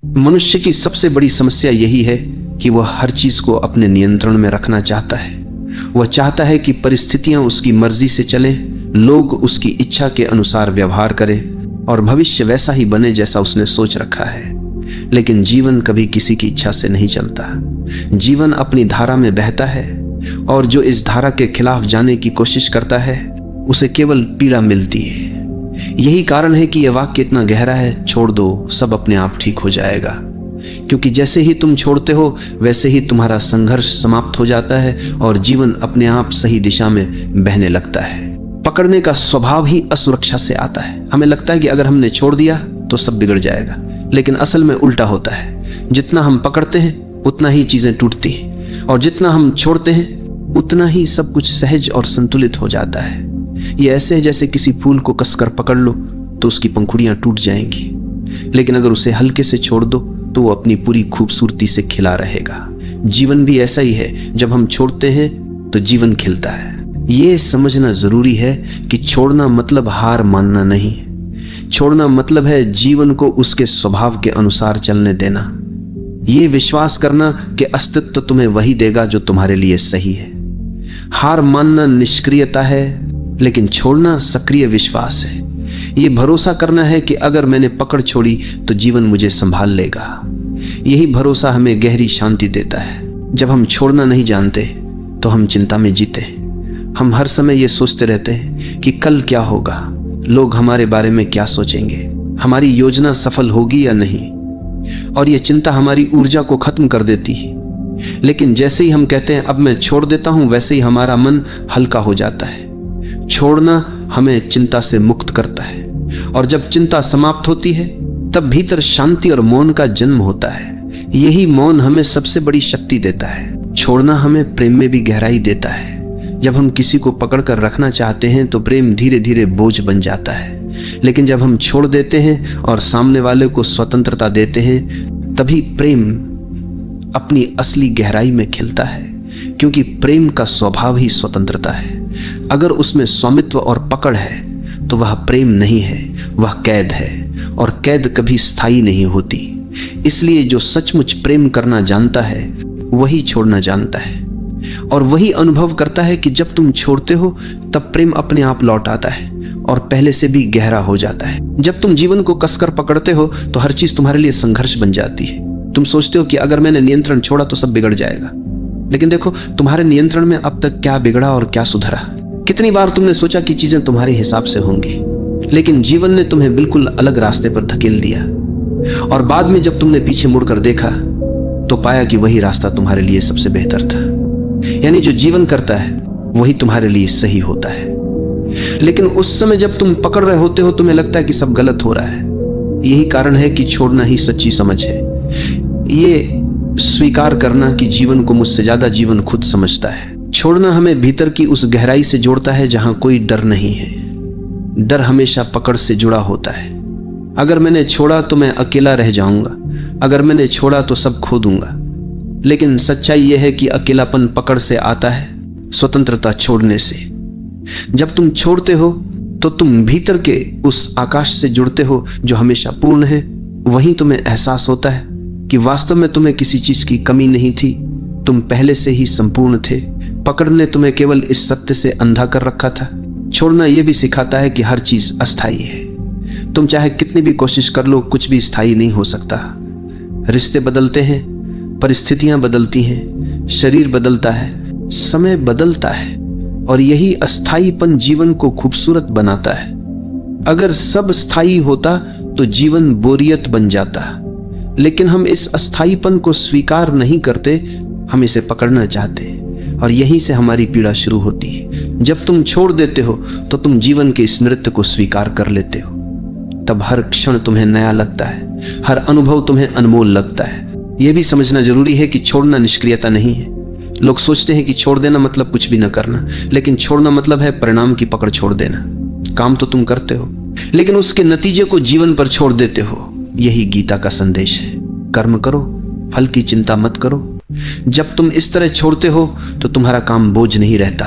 मनुष्य की सबसे बड़ी समस्या यही है कि वह हर चीज को अपने नियंत्रण में रखना चाहता है। वह चाहता है कि परिस्थितियां उसकी मर्जी से चलें, लोग उसकी इच्छा के अनुसार व्यवहार करें और भविष्य वैसा ही बने जैसा उसने सोच रखा है। लेकिन जीवन कभी किसी की इच्छा से नहीं चलता। जीवन अपनी धारा में बहता है और जो इस धारा के खिलाफ जाने की कोशिश करता है उसे केवल पीड़ा मिलती है। यही कारण है कि यह वाक्य इतना गहरा है, छोड़ दो, सब अपने आप ठीक हो जाएगा। क्योंकि जैसे ही तुम छोड़ते हो वैसे ही तुम्हारा संघर्ष समाप्त हो जाता है और जीवन अपने आप सही दिशा में बहने लगता है। पकड़ने का स्वभाव ही असुरक्षा से आता है। हमें लगता है कि अगर हमने छोड़ दिया तो सब बिगड़ जाएगा, लेकिन असल में उल्टा होता है। जितना हम पकड़ते हैं उतना ही चीजें टूटती हैं और जितना हम छोड़ते हैं उतना ही सब कुछ सहज और संतुलित हो जाता है। ये ऐसे है जैसे किसी फूल को कसकर पकड़ लो तो उसकी पंखुड़ियां टूट जाएंगी, लेकिन अगर उसे हल्के से छोड़ दो तो वो अपनी पूरी खूबसूरती से खिला रहेगा। जीवन भी ऐसा ही है, जब हम छोड़ते हैं तो जीवन खिलता है। ये समझना जरूरी है कि छोड़ना मतलब हार मानना नहीं। छोड़ना मतलब है जीवन को उसके स्वभाव के अनुसार चलने देना। ये विश्वास करना कि अस्तित्व तुम्हें वही देगा जो तुम्हारे लिए सही है। हार मानना निष्क्रियता है, लेकिन छोड़ना सक्रिय विश्वास है। ये भरोसा करना है कि अगर मैंने पकड़ छोड़ी तो जीवन मुझे संभाल लेगा। यही भरोसा हमें गहरी शांति देता है। जब हम छोड़ना नहीं जानते तो हम चिंता में जीते हैं। हम हर समय ये सोचते रहते हैं कि कल क्या होगा, लोग हमारे बारे में क्या सोचेंगे, हमारी योजना सफल होगी या नहीं, और ये चिंता हमारी ऊर्जा को खत्म कर देती है। लेकिन जैसे ही हम कहते हैं अब मैं छोड़ देता हूं, वैसे ही हमारा मन हल्का हो जाता है। छोड़ना हमें चिंता से मुक्त करता है और जब चिंता समाप्त होती है तब भीतर शांति और मौन का जन्म होता है। यही मौन हमें सबसे बड़ी शक्ति देता है। छोड़ना हमें प्रेम में भी गहराई देता है। जब हम किसी को पकड़कर रखना चाहते हैं तो प्रेम धीरे धीरे बोझ बन जाता है, लेकिन जब हम छोड़ देते हैं और सामने वाले को स्वतंत्रता देते हैं तभी प्रेम अपनी असली गहराई में खिलता है। क्योंकि प्रेम का स्वभाव ही स्वतंत्रता है। अगर उसमें स्वामित्व और पकड़ है तो वह प्रेम नहीं है, वह कैद है, और कैद कभी स्थायी नहीं होती। इसलिए जो सचमुच प्रेम करना जानता है वही छोड़ना जानता है, और वही अनुभव करता है कि जब तुम छोड़ते हो तब प्रेम अपने आप लौट आता है और पहले से भी गहरा हो जाता है। जब तुम जीवन को कसकर पकड़ते हो तो हर चीज तुम्हारे लिए संघर्ष बन जाती है। तुम सोचते हो कि अगर मैंने नियंत्रण छोड़ा तो सब बिगड़ जाएगा, लेकिन देखो तुम्हारे नियंत्रण में अब तक क्या बिगड़ा और क्या सुधरा। कितनी बार तुमने सोचा कि चीजें तुम्हारे हिसाब से होंगी, लेकिन जीवन ने तुम्हें बिल्कुल अलग रास्ते पर धकेल दिया, और बाद में जब तुमने पीछे मुड़कर देखा तो पाया कि वही रास्ता तुम्हारे लिए सबसे बेहतर था। यानी जो जीवन करता है वही तुम्हारे लिए सही होता है। लेकिन उस समय जब तुम पकड़ रहे होते हो तुम्हें लगता है कि सब गलत हो रहा है। यही कारण है कि छोड़ना ही सच्ची समझ है। ये स्वीकार करना कि जीवन को मुझसे ज्यादा जीवन खुद समझता है। छोड़ना हमें भीतर की उस गहराई से जोड़ता है जहां कोई डर नहीं है। डर हमेशा पकड़ से जुड़ा होता है। अगर मैंने छोड़ा तो मैं अकेला रह जाऊंगा, अगर मैंने छोड़ा तो सब खो दूंगा। लेकिन सच्चाई यह है कि अकेलापन पकड़ से आता है, स्वतंत्रता छोड़ने से। जब तुम छोड़ते हो तो तुम भीतर के उस आकाश से जुड़ते हो जो हमेशा पूर्ण है। वहीं तुम्हें एहसास होता है कि वास्तव में तुम्हें किसी चीज की कमी नहीं थी, तुम पहले से ही संपूर्ण थे। पकड़ ने तुम्हें केवल इस सत्य से अंधा कर रखा था। छोड़ना यह भी सिखाता है कि हर चीज अस्थायी है। तुम चाहे कितनी भी कोशिश कर लो, कुछ भी स्थायी नहीं हो सकता। रिश्ते बदलते हैं, परिस्थितियां बदलती हैं, शरीर बदलता है, समय बदलता है, और यही अस्थायीपन जीवन को खूबसूरत बनाता है। अगर सब स्थायी होता तो जीवन बोरियत बन जाता, लेकिन हम इस अस्थायीपन को स्वीकार नहीं करते, हम इसे पकड़ना चाहते हैं, और यहीं से हमारी पीड़ा शुरू होती है। जब तुम छोड़ देते हो तो तुम जीवन के इस नृत्य को स्वीकार कर लेते हो। तब हर क्षण तुम्हें नया लगता है, हर अनुभव तुम्हें अनमोल लगता है। यह भी समझना जरूरी है कि छोड़ना निष्क्रियता नहीं है। लोग सोचते हैं कि छोड़ देना मतलब कुछ भी न करना, लेकिन छोड़ना मतलब है परिणाम की पकड़ छोड़ देना। काम तो तुम करते हो, लेकिन उसके नतीजे को जीवन पर छोड़ देते हो। यही गीता का संदेश है। कर्म करो, फल की चिंता मत करो। जब तुम इस तरह छोड़ते हो तो तुम्हारा काम बोझ नहीं रहता,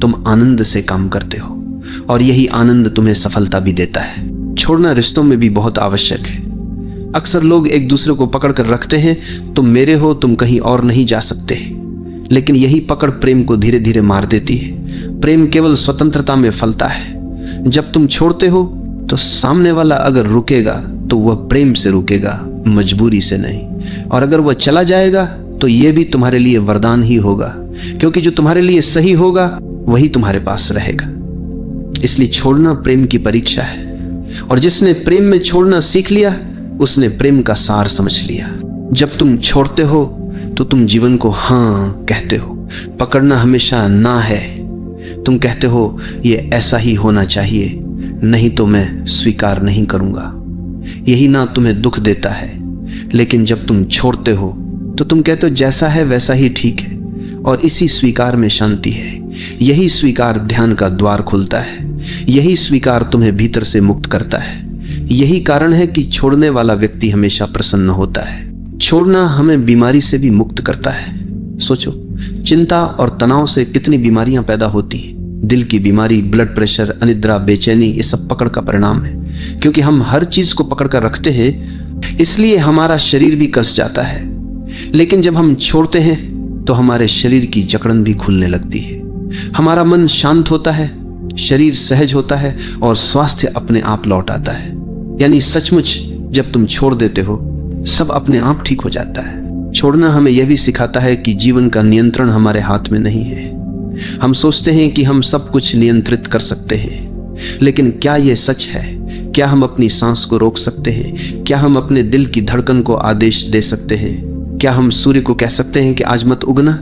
तुम आनंद से काम करते हो, और यही आनंद तुम्हें सफलता भी देता है। छोड़ना रिश्तों में भी बहुत आवश्यक है। अक्सर लोग एक दूसरे को पकड़ कर रखते हैं, तुम मेरे हो, तुम कहीं और नहीं जा सकते। लेकिन यही पकड़ प्रेम को धीरे धीरे मार देती है। प्रेम केवल स्वतंत्रता में फलता है। जब तुम छोड़ते हो तो सामने वाला अगर रुकेगा तो वह प्रेम से रुकेगा, मजबूरी से नहीं। और अगर वह चला जाएगा तो यह भी तुम्हारे लिए वरदान ही होगा, क्योंकि जो तुम्हारे लिए सही होगा वही तुम्हारे पास रहेगा। इसलिए छोड़ना प्रेम की परीक्षा है, और जिसने प्रेम में छोड़ना सीख लिया उसने प्रेम का सार समझ लिया। जब तुम छोड़ते हो तो तुम जीवन को हाँ कहते हो। पकड़ना हमेशा ना है। तुम कहते हो ये ऐसा ही होना चाहिए, नहीं तो मैं स्वीकार नहीं करूंगा। यही ना तुम्हें दुख देता है। लेकिन जब तुम छोड़ते हो तो तुम कहते हो जैसा है वैसा ही ठीक है, और इसी स्वीकार में शांति है। यही स्वीकार ध्यान का द्वार खोलता है। यही स्वीकार तुम्हें भीतर से मुक्त करता है। यही कारण है कि छोड़ने वाला व्यक्ति हमेशा प्रसन्न होता है। छोड़ना हमें बीमारी से भी मुक्त करता है। सोचो, चिंता और तनाव से कितनी बीमारियां पैदा होती हैं। दिल की बीमारी, ब्लड प्रेशर, अनिद्रा, बेचैनी, ये सब पकड़ का परिणाम है। क्योंकि हम हर चीज को पकड़ कर रखते हैं, इसलिए हमारा शरीर भी कस जाता है। लेकिन जब हम छोड़ते हैं तो हमारे शरीर की जकड़न भी खुलने लगती है। हमारा मन शांत होता है, शरीर सहज होता है, और स्वास्थ्य अपने आप लौट आता है। यानी सचमुच जब तुम छोड़ देते हो सब अपने आप ठीक हो जाता है। छोड़ना हमें यह भी सिखाता है कि जीवन का नियंत्रण हमारे हाथ में नहीं है। हम सोचते हैं कि हम सब कुछ नियंत्रित कर सकते हैं, लेकिन क्या यह सच है? क्या हम अपनी सांस को रोक सकते हैं? क्या हम अपने दिल की धड़कन को आदेश दे सकते हैं? क्या हम सूर्य को कह सकते हैं कि आज मत उगना?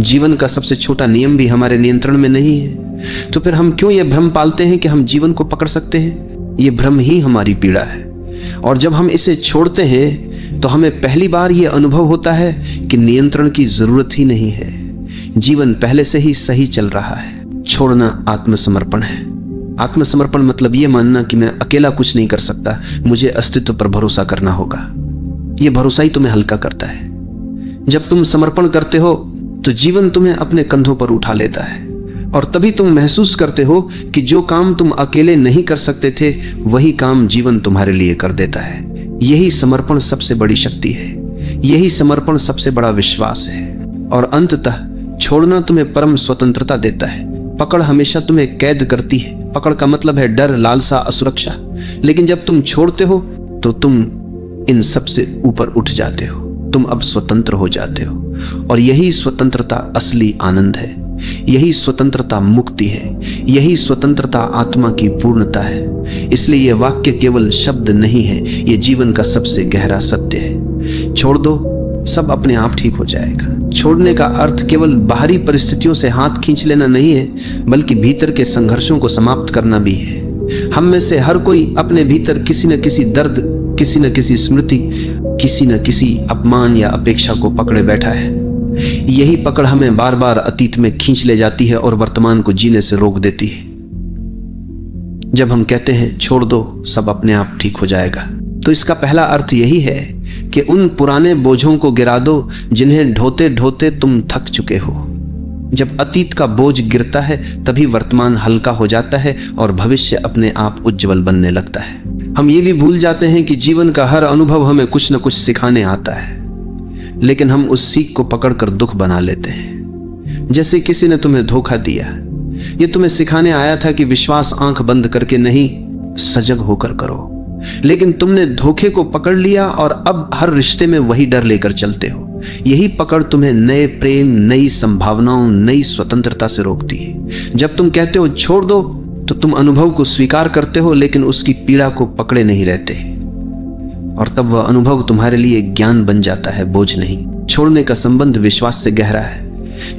जीवन का सबसे छोटा नियम भी हमारे नियंत्रण में नहीं है। तो फिर हम क्यों यह भ्रम पालते हैं कि हम जीवन को पकड़ सकते हैं? यह भ्रम ही हमारी पीड़ा है। और जब हम इसे छोड़ते हैं तो हमें पहली बार यह अनुभव होता है कि नियंत्रण की जरूरत ही नहीं है। जीवन पहले से ही सही चल रहा है। छोड़ना आत्मसमर्पण है। आत्मसमर्पण मतलब यह मानना कि मैं अकेला कुछ नहीं कर सकता, मुझे अस्तित्व पर भरोसा करना होगा। यह भरोसा ही तुम्हें हल्का करता है। जब तुम समर्पण करते हो तो जीवन तुम्हें अपने कंधों पर उठा लेता है, और तभी तुम महसूस करते हो कि जो काम तुम अकेले नहीं कर सकते थे वही काम जीवन तुम्हारे लिए कर देता है। यही समर्पण सबसे बड़ी शक्ति है। यही समर्पण सबसे बड़ा विश्वास है। और अंततः छोड़ना तुम्हें परम स्वतंत्रता देता है। पकड़ हमेशा तुम्हें कैद करती है। पकड़ का मतलब है डर, लालसा, असुरक्षा। लेकिन जब तुम छोड़ते हो तो तुम इन सब से ऊपर उठ जाते हो। तुम अब स्वतंत्र हो जाते हो, और यही स्वतंत्रता असली आनंद है। यही स्वतंत्रता मुक्ति है। यही स्वतंत्रता आत्मा की पूर्णता है। इसलिए यह वाक्य केवल शब्द नहीं है, यह जीवन का सबसे गहरा सत्य है। छोड़ दो, सब अपने आप ठीक हो जाएगा। छोड़ने का अर्थ केवल बाहरी परिस्थितियों से हाथ खींच लेना नहीं है, बल्कि भीतर के संघर्षों को समाप्त करना भी है। हम में से हर कोई अपने भीतर किसी न किसी दर्द, किसी न किसी स्मृति, किसी न किसी अपमान या अपेक्षा को पकड़े बैठा है। यही पकड़ हमें बार बार अतीत में खींच ले जाती है और वर्तमान को जीने से रोक देती है। जब हम कहते हैं छोड़ दो, सब अपने आप ठीक हो जाएगा, तो इसका पहला अर्थ यही है कि उन पुराने बोझों को गिरा दो जिन्हें ढोते ढोते तुम थक चुके हो। जब अतीत का बोझ गिरता है तभी वर्तमान हल्का हो जाता है और भविष्य अपने आप उज्जवल बनने लगता है। हम ये भी भूल जाते हैं कि जीवन का हर अनुभव हमें कुछ न कुछ सिखाने आता है, लेकिन हम उस सीख को पकड़कर दुख बना लेते हैं। जैसे किसी ने तुम्हें धोखा दिया, ये तुम्हें सिखाने आया था कि विश्वास आंख बंद करके नहीं, सजग होकर करो। लेकिन तुमने धोखे को पकड़ लिया और अब हर रिश्ते में वही डर लेकर चलते हो। यही पकड़ तुम्हें नए प्रेम, नई संभावनाओं, नई स्वतंत्रता से रोकती है। जब तुम कहते हो छोड़ दो, तो तुम अनुभव को स्वीकार करते हो, लेकिन उसकी पीड़ा को पकड़े नहीं रहते, और तब वह अनुभव तुम्हारे लिए ज्ञान बन जाता है, बोझ नहीं। छोड़ने का संबंध विश्वास से गहरा है।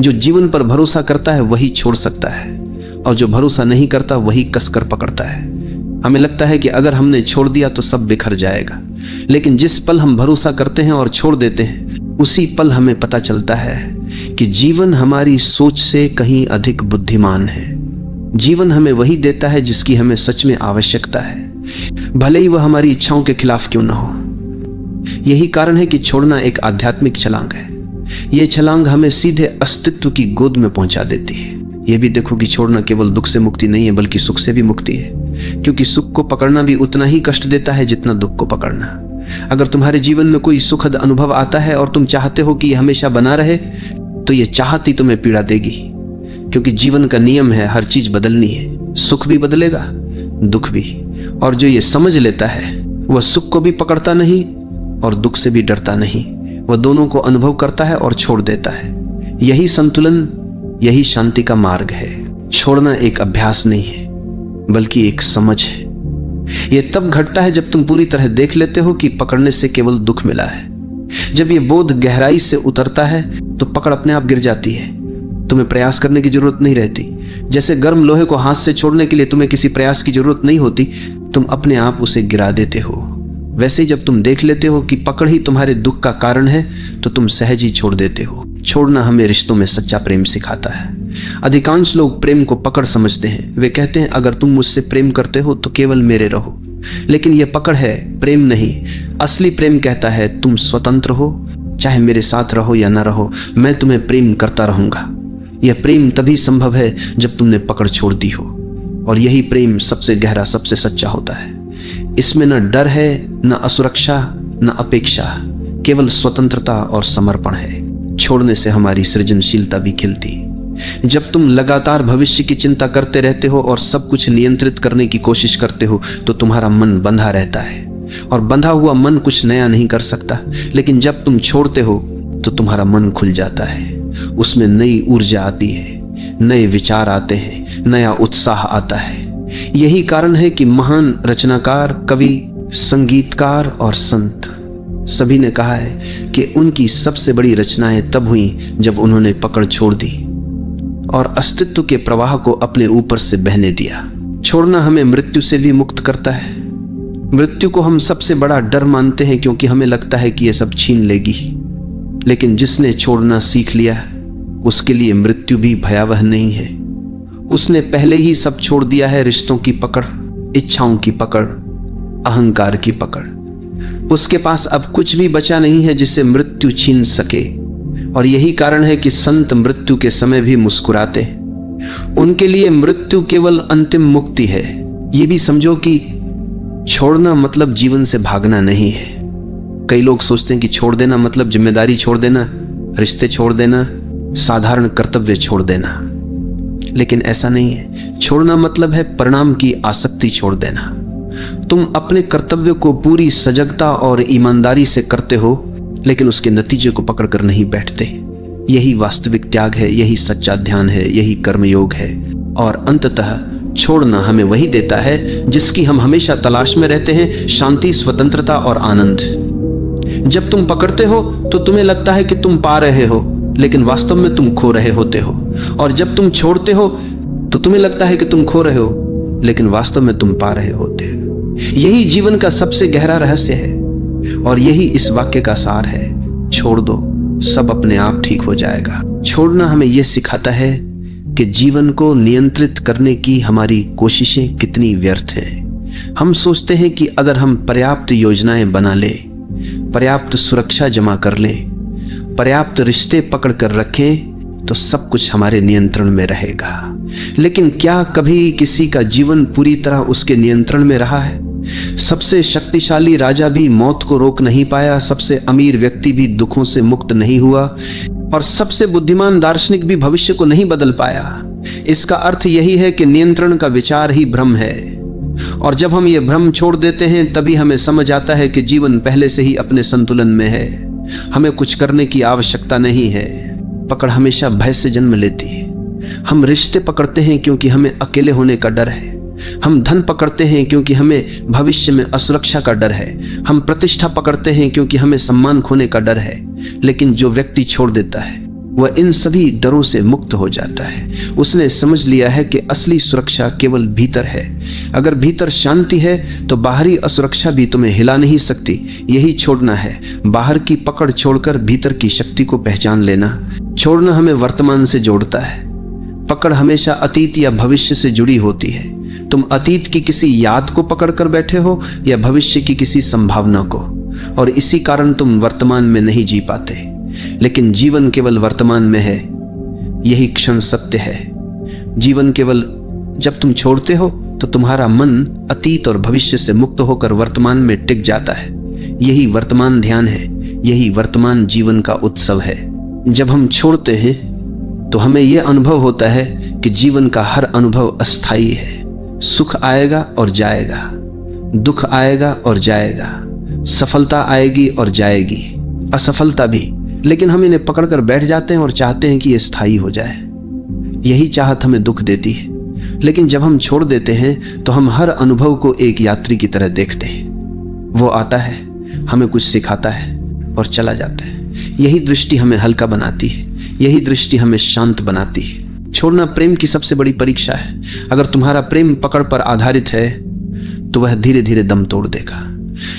जो जीवन पर भरोसा करता है वही छोड़ सकता है, और जो भरोसा नहीं करता वही कसकर पकड़ता है। हमें लगता है कि अगर हमने छोड़ दिया तो सब बिखर जाएगा, लेकिन जिस पल हम भरोसा करते हैं और छोड़ देते हैं, उसी पल हमें पता चलता है कि जीवन हमारी सोच से कहीं अधिक बुद्धिमान है। जीवन हमें वही देता है जिसकी हमें सच में आवश्यकता है, भले ही वह हमारी इच्छाओं के खिलाफ क्यों न हो। यही कारण है कि छोड़ना एक आध्यात्मिक छलांग है। यह छलांग हमें सीधे अस्तित्व की गोद में पहुंचा देती है। यह भी देखो कि छोड़ना केवल दुख से मुक्ति नहीं है, बल्कि सुख से भी मुक्ति है, क्योंकि सुख को पकड़ना भी उतना ही कष्ट देता है जितना दुख को पकड़ना। अगर तुम्हारे जीवन में कोई सुखद अनुभव आता है और तुम चाहते हो कि यह हमेशा बना रहे, तो यह चाहत ही तुम्हें पीड़ा देगी, क्योंकि जीवन का नियम है हर चीज बदलनी है। सुख भी बदलेगा, दुख भी। और जो ये समझ लेता है वह सुख को भी पकड़ता नहीं और दुख से भी डरता नहीं, वह दोनों को अनुभव करता है और छोड़ देता है। यही संतुलन, यही शांति का मार्ग है। छोड़ना एक अभ्यास नहीं है, बल्कि एक समझ है। यह तब घटता है जब तुम पूरी तरह देख लेते हो कि पकड़ने से केवल दुख मिला है। जब यह बोध गहराई से उतरता है तो पकड़ अपने आप गिर जाती है, तुम्हें प्रयास करने की जरूरत नहीं रहती। जैसे गर्म लोहे को हाथ से छोड़ने के लिए तुम्हें किसी प्रयास की जरूरत नहीं होती, तुम अपने आप उसे गिरा देते हो। वैसे ही जब तुम देख लेते हो कि पकड़ ही तुम्हारे दुख का कारण है, तो तुम सहज ही छोड़ देते हो। छोड़ना हमें रिश्तों में सच्चा प्रेम सिखाता है। अधिकांश लोग प्रेम को पकड़ समझते हैं। वे कहते हैं अगर तुम मुझसे प्रेम करते हो तो केवल मेरे रहो, लेकिन यह पकड़ है, प्रेम नहीं। असली प्रेम कहता है तुम स्वतंत्र हो, चाहे मेरे साथ रहो या ना रहो, मैं तुम्हें प्रेम करता रहूंगा। यह प्रेम तभी संभव है जब तुमने पकड़ छोड़ दी हो, और यही प्रेम सबसे गहरा, सबसे सच्चा होता है। इसमें न डर है, न असुरक्षा, न अपेक्षा, केवल स्वतंत्रता और समर्पण है। छोड़ने से हमारी सृजनशीलता भी खिलती। जब तुम लगातार भविष्य की चिंता करते रहते हो और सब कुछ नियंत्रित करने की कोशिश करते हो, तो तुम्हारा मन बंधा रहता है, और बंधा हुआ मन कुछ नया नहीं कर सकता। लेकिन जब तुम छोड़ते हो तो तुम्हारा मन खुल जाता है, उसमें नई ऊर्जा आती है, नए विचार आते हैं, नया उत्साह आता है। यही कारण है कि महान रचनाकार, कवि, संगीतकार और संत सभी ने कहा है कि उनकी सबसे बड़ी रचनाएं तब हुई जब उन्होंने पकड़ छोड़ दी और अस्तित्व के प्रवाह को अपने ऊपर से बहने दिया। छोड़ना हमें मृत्यु से भी मुक्त करता है। मृत्यु को हम सबसे बड़ा डर मानते हैं, क्योंकि हमें लगता है कि यह सब छीन लेगी। लेकिन जिसने छोड़ना सीख लिया, उसके लिए मृत्यु भी भयावह नहीं है। उसने पहले ही सब छोड़ दिया है, रिश्तों की पकड़, इच्छाओं की पकड़, अहंकार की पकड़। उसके पास अब कुछ भी बचा नहीं है जिससे मृत्यु छीन सके। और यही कारण है कि संत मृत्यु के समय भी मुस्कुराते। उनके लिए मृत्यु केवल अंतिम मुक्ति है। यह भी समझो कि छोड़ना मतलब जीवन से भागना नहीं है। कई लोग सोचते हैं कि छोड़ देना मतलब जिम्मेदारी छोड़ देना, रिश्ते छोड़ देना, साधारण कर्तव्य छोड़ देना, लेकिन ऐसा नहीं है। छोड़ना मतलब है परिणाम की आसक्ति छोड़ देना। तुम अपने कर्तव्य को पूरी सजगता और ईमानदारी से करते हो, लेकिन उसके नतीजे को पकड़कर नहीं बैठते। यही वास्तविक त्याग है, यही सच्चा ध्यान है, यही कर्मयोग है। और अंततः छोड़ना हमें वही देता है जिसकी हम हमेशा तलाश में रहते हैं, शांति, स्वतंत्रता और आनंद। जब तुम पकड़ते हो तो तुम्हें लगता है कि तुम पा रहे हो, लेकिन वास्तव में तुम खो रहे होते हो। और जब तुम छोड़ते हो तो तुम्हें लगता है कि तुम खो रहे हो, लेकिन वास्तव में तुम पा रहे होते हो। यही जीवन का सबसे गहरा रहस्य है, और यही इस वाक्य का सार है। छोड़ दो, सब अपने आप ठीक हो जाएगा। छोड़ना हमें यह सिखाता है कि जीवन को नियंत्रित करने की हमारी कोशिशें कितनी व्यर्थ हैं। हम सोचते हैं कि अगर हम पर्याप्त योजनाएं बना लें, पर्याप्त सुरक्षा जमा कर लें, पर्याप्त रिश्ते पकड़ कर रखें, तो सब कुछ हमारे नियंत्रण में रहेगा। लेकिन क्या कभी किसी का जीवन पूरी तरह उसके नियंत्रण में रहा है? सबसे शक्तिशाली राजा भी मौत को रोक नहीं पाया, सबसे अमीर व्यक्ति भी दुखों से मुक्त नहीं हुआ, और सबसे बुद्धिमान दार्शनिक भी भविष्य को नहीं बदल पाया। इसका अर्थ यही है कि नियंत्रण का विचार ही भ्रम है। और जब हम ये भ्रम छोड़ देते हैं, तभी हमें समझ आता है कि जीवन पहले से ही अपने संतुलन में है। हमें कुछ करने की आवश्यकता नहीं है। पकड़ हमेशा भय से जन्म लेती है। हम रिश्ते पकड़ते हैं क्योंकि हमें अकेले होने का डर है। हम धन पकड़ते हैं क्योंकि हमें भविष्य में असुरक्षा का डर है। हम प्रतिष्ठा पकड़ते हैं क्योंकि हमें सम्मान खोने का डर है। लेकिन जो व्यक्ति छोड़ देता है, वह इन सभी डरों से मुक्त हो जाता है। उसने समझ लिया है कि असली सुरक्षा केवल भीतर है। अगर भीतर शांति है तो बाहरी असुरक्षा भी तुम्हें हिला नहीं सकती। यही छोड़ना है, बाहर की पकड़ छोड़कर भीतर की शक्ति को पहचान लेना। छोड़ना हमें वर्तमान से जोड़ता है। पकड़ हमेशा अतीत या भविष्य से जुड़ी होती है। तुम अतीत की किसी याद को पकड़ कर बैठे हो या भविष्य की किसी संभावना को, और इसी कारण तुम वर्तमान में नहीं जी पाते। लेकिन जीवन केवल वर्तमान में है, यही क्षण सत्य है। जीवन केवल जब तुम छोड़ते हो तो तुम्हारा मन अतीत और भविष्य से मुक्त होकर वर्तमान में टिक जाता है। यही वर्तमान ध्यान है, यही वर्तमान जीवन का उत्सव है। जब हम छोड़ते हैं तो हमें यह अनुभव होता है कि जीवन का हर अनुभव अस्थायी है। सुख आएगा और जाएगा, दुख आएगा और जाएगा, सफलता आएगी और जाएगी, असफलता भी, लेकिन हम इन्हें पकड़कर बैठ जाते हैं और चाहते हैं कि ये स्थायी हो जाए। यही चाहत हमें दुख देती है। लेकिन जब हम छोड़ देते हैं तो हम हर अनुभव को एक यात्री की तरह देखते हैं। वो आता है, हमें कुछ सिखाता है और चला जाता है। यही दृष्टि हमें हल्का बनाती है, यही दृष्टि हमें शांत बनाती है। छोड़ना प्रेम की सबसे बड़ी परीक्षा है। अगर तुम्हारा प्रेम पकड़ पर आधारित है तो वह धीरे धीरे दम तोड़ देगा,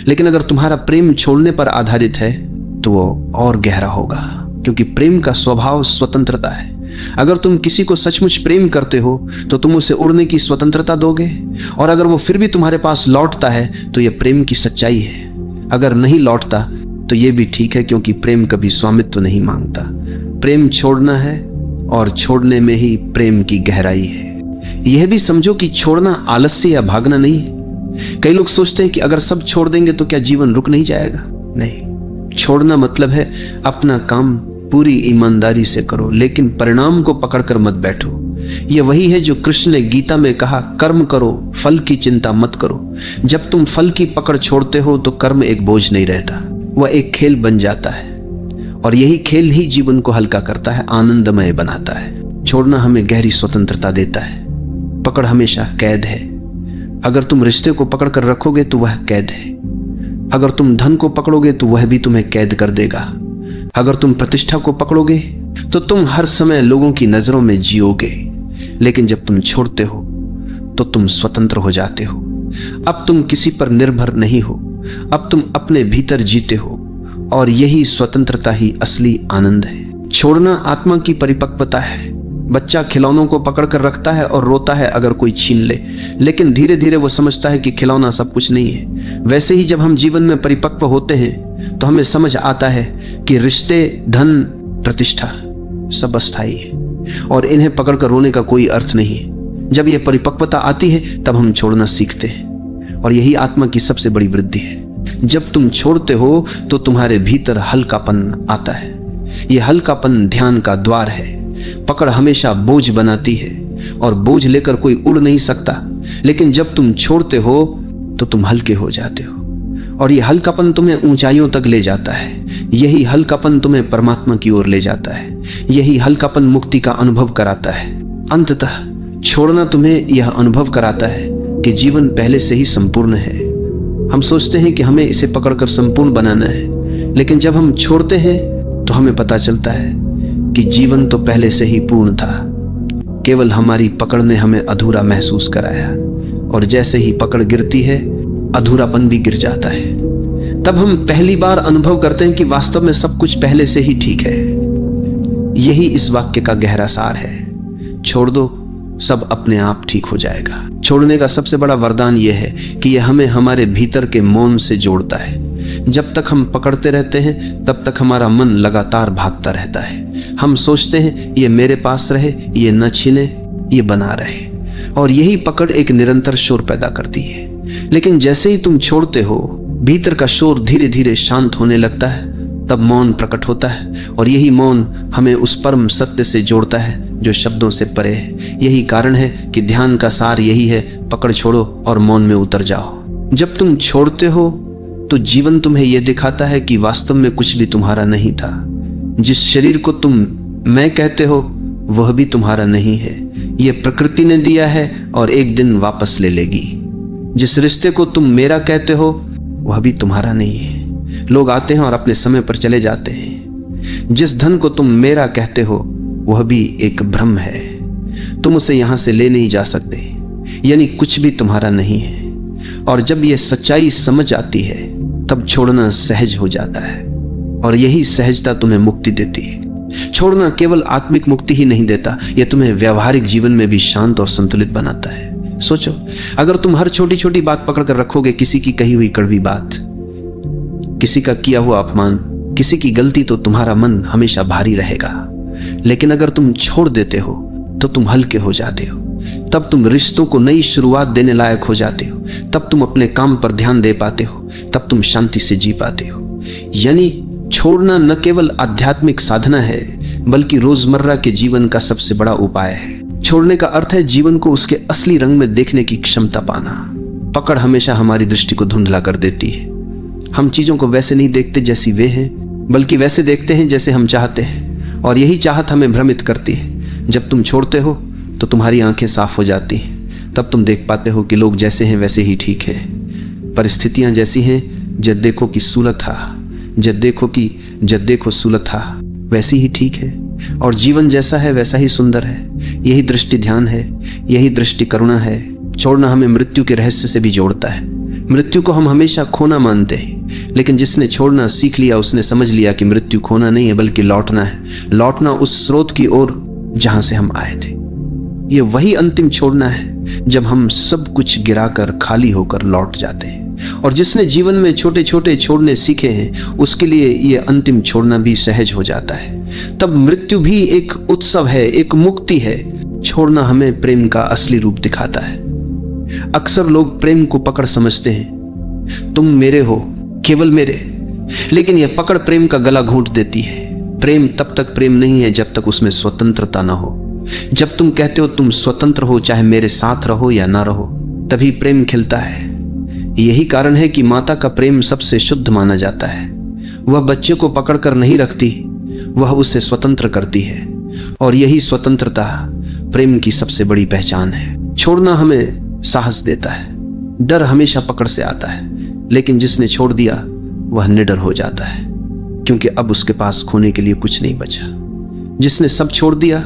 लेकिन अगर तुम्हारा प्रेम छोड़ने पर आधारित है तो वो और गहरा होगा, क्योंकि प्रेम का स्वभाव स्वतंत्रता है। अगर तुम किसी को सचमुच प्रेम करते हो तो तुम उसे उड़ने की स्वतंत्रता दोगे, और अगर वो फिर भी तुम्हारे पास लौटता है तो यह प्रेम की सच्चाई है। अगर नहीं लौटता तो यह भी ठीक है, क्योंकि प्रेम कभी स्वामित्व नहीं मांगता। प्रेम छोड़ना है और छोड़ने में ही प्रेम की गहराई है। यह भी समझो कि छोड़ना आलस्य या भागना नहीं है। कई लोग सोचते हैं कि अगर सब छोड़ देंगे तो क्या जीवन रुक नहीं जाएगा। नहीं, छोड़ना मतलब है अपना काम पूरी ईमानदारी से करो, लेकिन परिणाम को पकड़कर मत बैठो। यह वही है जो कृष्ण ने गीता में कहा, कर्म करो, फल की चिंता मत करो। जब तुम फल की पकड़ छोड़ते हो तो कर्म एक बोझ नहीं रहता, वह एक खेल बन जाता है, और यही खेल ही जीवन को हल्का करता है, आनंदमय बनाता है। छोड़ना हमें गहरी स्वतंत्रता देता है। पकड़ हमेशा कैद है। अगर तुम रिश्ते को पकड़ कर रखोगे तो वह कैद है। अगर तुम धन को पकड़ोगे तो वह भी तुम्हें कैद कर देगा। अगर तुम प्रतिष्ठा को पकड़ोगे तो तुम हर समय लोगों की नजरों में जियोगे। लेकिन जब तुम छोड़ते हो तो तुम स्वतंत्र हो जाते हो। अब तुम किसी पर निर्भर नहीं हो, अब तुम अपने भीतर जीते हो, और यही स्वतंत्रता ही असली आनंद है। छोड़ना आत्मा की परिपक्वता है। बच्चा खिलौनों को पकड़कर रखता है और रोता है अगर कोई छीन ले, लेकिन धीरे धीरे वो समझता है कि खिलौना सब कुछ नहीं है। वैसे ही जब हम जीवन में परिपक्व होते हैं तो हमें समझ आता है कि रिश्ते, धन, प्रतिष्ठा सब अस्थायी है और इन्हें पकड़कर रोने का कोई अर्थ नहीं है। जब यह परिपक्वता आती है तब हम छोड़ना सीखते हैं, और यही आत्मा की सबसे बड़ी वृद्धि है। जब तुम छोड़ते हो तो तुम्हारे भीतर हल्कापन आता है। यह हल्कापन ध्यान का द्वार है। पकड़ हमेशा बोझ बनाती है और बोझ लेकर कोई उड़ नहीं सकता, लेकिन जब तुम छोड़ते हो तो तुम हल्के हो जाते हो, और यह हल्कापन तुम्हें ऊंचाइयों तक ले जाता है। यही हल्कापन तुम्हें परमात्मा की ओर ले जाता है। यही हल्कापन मुक्ति का अनुभव कराता है। अंततः छोड़ना तुम्हें यह अनुभव कराता है कि जीवन पहले से ही संपूर्ण है। हम सोचते हैं कि हमें इसे पकड़कर संपूर्ण बनाना है, लेकिन जब हम छोड़ते हैं तो हमें पता चलता है कि जीवन तो पहले से ही पूर्ण था। केवल हमारी पकड़ ने हमें अधूरा महसूस कराया, और जैसे ही पकड़ गिरती है अधूरापन भी गिर जाता है। तब हम पहली बार अनुभव करते हैं कि वास्तव में सब कुछ पहले से ही ठीक है। यही इस वाक्य का गहरा सार है। छोड़ दो, सब अपने आप ठीक हो जाएगा। छोड़ने का सबसे बड़ा वरदान यह है कि यह हमें हमारे भीतर के मौन से जोड़ता है। जब तक हम पकड़ते रहते हैं तब तक हमारा मन लगातार भागता रहता है। हम सोचते हैं ये मेरे पास रहे, ये न छीने, ये बना रहे, और यही पकड़ एक निरंतर शोर पैदा करती है। लेकिन जैसे ही तुम छोड़ते हो, भीतर का शोर धीरे धीरे शांत होने लगता है। तब मौन प्रकट होता है, और यही मौन हमें उस परम सत्य से जोड़ता है जो शब्दों से परे है। यही कारण है कि ध्यान का सार यही है, पकड़ छोड़ो और मौन में उतर जाओ। जब तुम छोड़ते हो तो जीवन तुम्हें यह दिखाता है कि वास्तव में कुछ भी तुम्हारा नहीं था। जिस शरीर को तुम मैं कहते हो वह भी तुम्हारा नहीं है, यह प्रकृति ने दिया है और एक दिन वापस ले लेगी। जिस रिश्ते को तुम मेरा कहते हो वह भी तुम्हारा नहीं है, लोग आते हैं और अपने समय पर चले जाते हैं। जिस धन को तुम मेरा कहते हो वह भी एक भ्रम है, तुम उसे यहां से ले नहीं जा सकते, यानी कुछ भी तुम्हारा नहीं है। और जब यह सच्चाई समझ आती है तब छोड़ना सहज हो जाता है, और यही सहजता तुम्हें मुक्ति देती है। छोड़ना केवल आत्मिक मुक्ति ही नहीं देता, यह तुम्हें व्यवहारिक जीवन में भी शांत और संतुलित बनाता है। सोचो, अगर तुम हर छोटी छोटी बात पकड़कर रखोगे, किसी की कही हुई कड़वी बात, किसी का किया हुआ अपमान, किसी की गलती, तो तुम्हारा मन हमेशा भारी रहेगा। लेकिन अगर तुम छोड़ देते हो तो तुम हल्के हो जाते हो। तब तुम रिश्तों को नई शुरुआत देने लायक हो जाते हो, तब तुम अपने काम पर ध्यान दे पाते हो, तब तुम शांति से जी पाते हो। यानी छोड़ना न केवल आध्यात्मिक साधना है बल्कि रोजमर्रा के जीवन का सबसे बड़ा उपाय है। छोड़ने का अर्थ है जीवन को उसके असली रंग में देखने की क्षमता पाना। पकड़ हमेशा हमारी दृष्टि को धुंधला कर देती है। हम चीजों को वैसे नहीं देखते जैसी वे हैं, बल्कि वैसे देखते हैं जैसे हम चाहते हैं, और यही चाहत हमें भ्रमित करती है। जब तुम छोड़ते हो तो तुम्हारी आंखें साफ हो जाती हैं। तब तुम देख पाते हो कि लोग जैसे हैं वैसे ही ठीक है, परिस्थितियां जैसी हैं, जब देखो कि सुलथा, जब देखो सुलथा वैसी ही ठीक है, और जीवन जैसा है वैसा ही सुंदर है। यही दृष्टि ध्यान है, यही दृष्टि करुणा है। छोड़ना हमें मृत्यु के रहस्य से भी जोड़ता है। मृत्यु को हम हमेशा खोना मानते हैं, लेकिन जिसने छोड़ना सीख लिया उसने समझ लिया कि मृत्यु खोना नहीं है बल्कि लौटना है। लौटना उस स्रोत की ओर जहां से हम आए थे। ये वही अंतिम छोड़ना है जब हम सब कुछ गिराकर खाली होकर लौट जाते हैं। और जिसने जीवन में छोटे छोटे छोड़ने सीखे हैं उसके लिए ये अंतिम छोड़ना भी सहज हो जाता है। तब मृत्यु भी एक उत्सव है, एक मुक्ति है। छोड़ना हमें प्रेम का असली रूप दिखाता है। अक्सर लोग प्रेम को पकड़ समझते हैं, तुम मेरे हो, केवल मेरे, लेकिन यह पकड़ प्रेम का गला घोंट देती है। प्रेम तब तक प्रेम नहीं है जब तक उसमें स्वतंत्रता ना हो। जब तुम कहते हो तुम स्वतंत्र हो, चाहे मेरे साथ रहो या ना रहो, तभी प्रेम खिलता है। यही कारण है कि माता का प्रेम सबसे शुद्ध माना जाता है। वह बच्चे को पकड़कर नहीं रखती, वह उसे स्वतंत्र करती है, और यही स्वतंत्रता प्रेम की सबसे बड़ी पहचान है। छोड़ना हमें साहस देता है। डर हमेशा पकड़ से आता है, लेकिन जिसने छोड़ दिया वह निडर हो जाता है, क्योंकि अब उसके पास खोने के लिए कुछ नहीं बचा। जिसने सब छोड़ दिया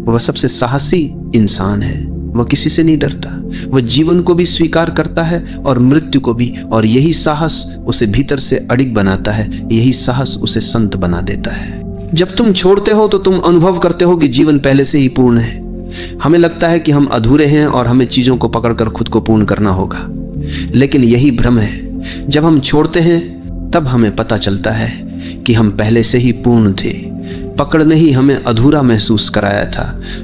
वह सबसे साहसी इंसान है। वह किसी से नहीं डरता, वह जीवन को भी स्वीकार करता है और मृत्यु को भी, और यही साहस उसे भीतर से अडिग बनाता है। यही साहस उसे संत बना देता है। जब तुम छोड़ते हो तो तुम अनुभव करते हो कि जीवन पहले से ही पूर्ण है। हमें लगता है कि हम अधूरे हैं और हमें चीजों को पकड़कर खुद को पूर्ण करना होगा, लेकिन यही भ्रम है। जब हम छोड़ते हैं तब हमें पता चलता है कि हम पहले से ही पूर्ण थे। पकड़ ने ही हमें अधूरा महसूस कराया था।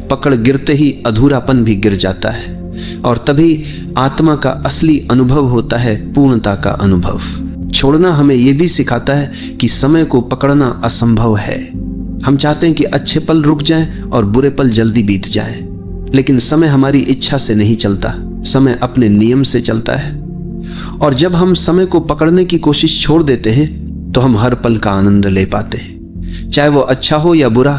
पकड़ गिरते ही अधूरापन भी गिर जाता है, और तभी आत्मा का असली अनुभव होता है, पूर्णता का अनुभव। छोड़ना हमें यह भी सिखाता है कि समय को पकड़ना असंभव है। हम चाहते हैं कि अच्छे पल रुक जाएं और बुरे पल जल्दी बीत जाएं, लेकिन समय हमारी इच्छा से नहीं चलता, समय अपने नियम से चलता है। और जब हम समय को पकड़ने की कोशिश छोड़ देते हैं तो हम हर पल का आनंद ले पाते हैं। चाहे वो अच्छा हो या बुरा,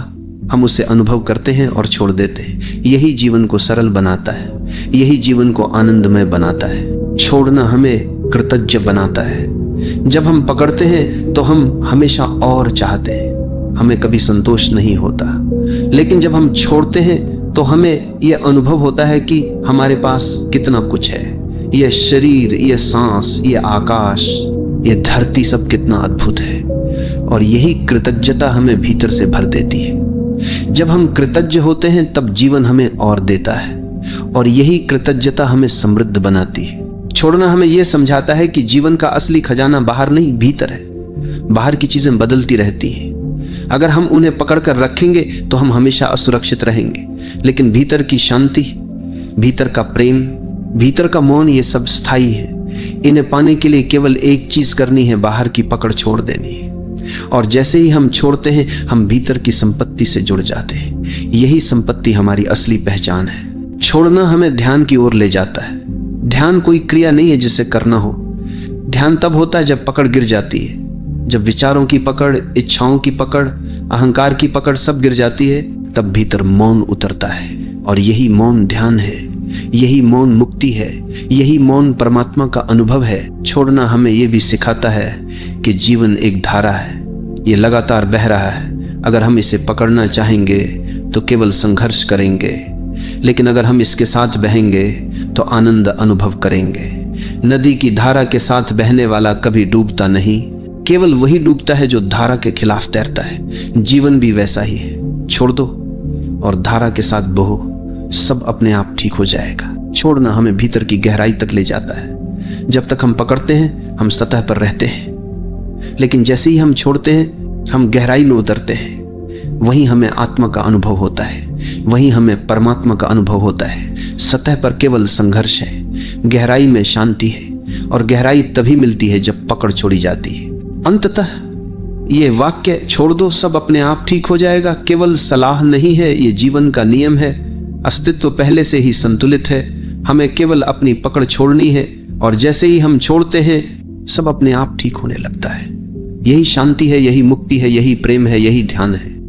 हम उसे अनुभव करते हैं और छोड़ देते हैं। यही जीवन को सरल बनाता है, यही जीवन को आनंदमय बनाता है। छोड़ना हमें कृतज्ञ बनाता है। जब हम पकड़ते हैं तो हम हमेशा और चाहते हैं, हमें कभी संतोष नहीं होता। लेकिन जब हम छोड़ते हैं तो हमें यह अनुभव होता है कि हमारे पास कितना कुछ है। यह शरीर, यह सांस, यह आकाश, यह धरती, सब कितना अद्भुत है। और यही कृतज्ञता हमें भीतर से भर देती है। जब हम कृतज्ञ होते हैं तब जीवन हमें और देता है, और यही कृतज्ञता हमें समृद्ध बनाती है। छोड़ना हमें यह समझाता है कि जीवन का असली खजाना बाहर नहीं, भीतर है। बाहर की चीजें बदलती रहती हैं। अगर हम उन्हें पकड़कर रखेंगे तो हम हमेशा असुरक्षित रहेंगे, लेकिन भीतर की शांति, भीतर का प्रेम, भीतर का मौन, ये सब स्थायी है। इन्हें पाने के लिए केवल एक चीज करनी है, बाहर की पकड़ छोड़ देनी है। और जैसे ही हम छोड़ते हैं हम भीतर की संपत्ति से जुड़ जाते हैं। यही संपत्ति हमारी असली पहचान है। छोड़ना हमें ध्यान की ओर ले जाता है। ध्यान कोई क्रिया नहीं है जिसे करना हो। ध्यान तब होता है जब पकड़ गिर जाती है, जब विचारों की पकड़, इच्छाओं की पकड़, अहंकार की पकड़ सब गिर जाती है, तब भीतर मौन उतरता है। और यही मौन ध्यान है, यही मौन मुक्ति है, यही मौन परमात्मा का अनुभव है। छोड़ना हमें यह भी सिखाता है कि जीवन एक धारा है, ये लगातार बह रहा है। अगर हम इसे पकड़ना चाहेंगे तो केवल संघर्ष करेंगे, लेकिन अगर हम इसके साथ बहेंगे तो आनंद अनुभव करेंगे। नदी की धारा के साथ बहने वाला कभी डूबता नहीं, केवल वही डूबता है जो धारा के खिलाफ तैरता है। जीवन भी वैसा ही है। छोड़ दो और धारा के साथ बहो, सब अपने आप ठीक हो जाएगा। छोड़ना हमें भीतर की गहराई तक ले जाता है। जब तक हम पकड़ते हैं हम सतह पर रहते हैं, लेकिन जैसे ही हम छोड़ते हैं हम गहराई में उतरते हैं। वहीं हमें आत्मा का अनुभव होता है, वहीं हमें परमात्मा का अनुभव होता है। सतह पर केवल संघर्ष है, गहराई में शांति है, और गहराई तभी मिलती है जब पकड़ छोड़ी जाती है। अंततः ये वाक्य छोड़ दो, सब अपने आप ठीक हो जाएगा, केवल सलाह नहीं है, ये जीवन का नियम है। अस्तित्व पहले से ही संतुलित है, हमें केवल अपनी पकड़ छोड़नी है, और जैसे ही हम छोड़ते हैं सब अपने आप ठीक होने लगता है। यही शांति है, यही मुक्ति है, यही प्रेम है, यही ध्यान है।